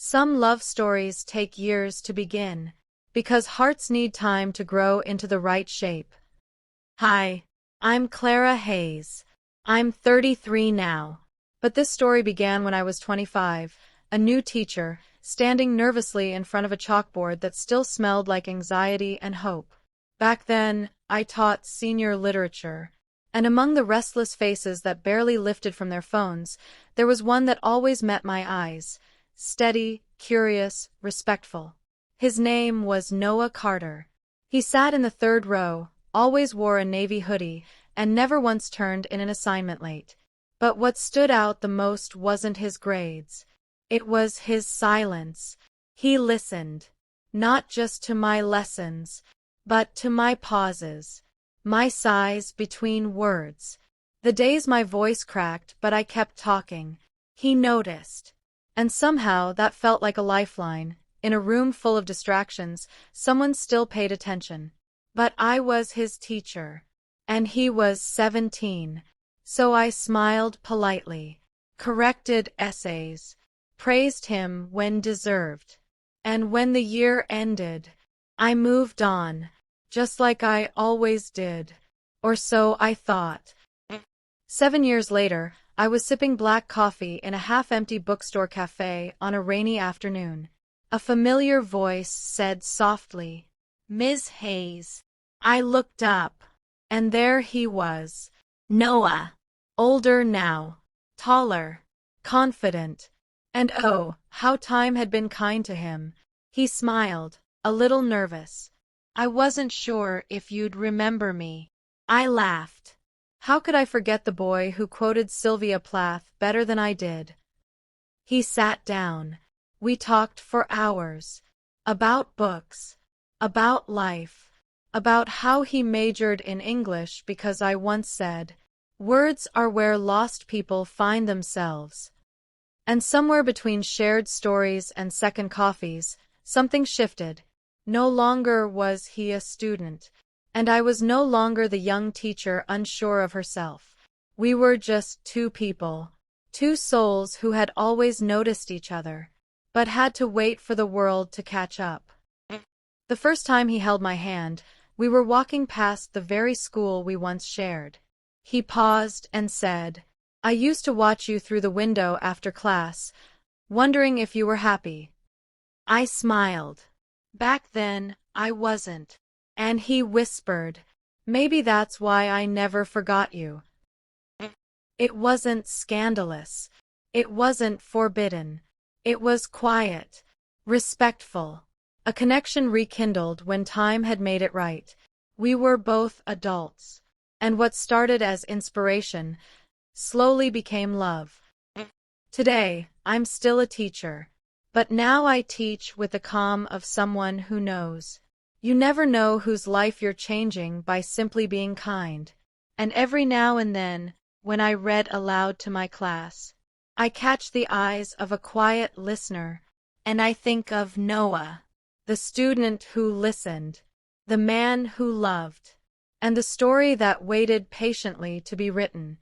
Some love stories take years to begin, because hearts need time to grow into the right shape. Hi, I'm Clara Hayes. I'm 33 now. But this story began when I was 25, a new teacher, standing nervously in front of a chalkboard that still smelled like anxiety and hope. Back then, I taught senior literature, and among the restless faces that barely lifted from their phones, there was one that always met my eyes, steady, curious, respectful. His name was Noah Carter. He sat in the third row, always wore a navy hoodie, and never once turned in an assignment late. But what stood out the most wasn't his grades. It was his silence. He listened, not just to my lessons, but to my pauses, my sighs between words. The days my voice cracked but I kept talking. He noticed. And somehow that felt like a lifeline. In a room full of distractions, someone still paid attention. But I was his teacher, and he was 17. So I smiled politely, corrected essays, praised him when deserved. And when the year ended, I moved on, just like I always did. Or so I thought. 7 years later, I was sipping black coffee in a half-empty bookstore cafe on a rainy afternoon. A familiar voice said softly, "Miss Hayes." I looked up, and there he was, Noah. Older now, taller, confident, and oh, how time had been kind to him. He smiled, a little nervous. "I wasn't sure if you'd remember me." I laughed. How could I forget the boy who quoted Sylvia Plath better than I did? He sat down. We talked for hours. About books. About life. About how he majored in English because I once said, "Words are where lost people find themselves." And somewhere between shared stories and second coffees, something shifted. No longer was he a student, and I was no longer the young teacher unsure of herself. We were just two people, two souls who had always noticed each other, but had to wait for the world to catch up. The first time he held my hand, we were walking past the very school we once shared. He paused and said, "I used to watch you through the window after class, wondering if you were happy." I smiled. Back then, I wasn't. And he whispered, "Maybe that's why I never forgot you." It wasn't scandalous. It wasn't forbidden. It was quiet, respectful. A connection rekindled when time had made it right. We were both adults. And what started as inspiration slowly became love. Today, I'm still a teacher. But now I teach with the calm of someone who knows. You never know whose life you're changing by simply being kind. And every now and then, when I read aloud to my class, I catch the eyes of a quiet listener, and I think of Noah, the student who listened, the man who loved, and the story that waited patiently to be written.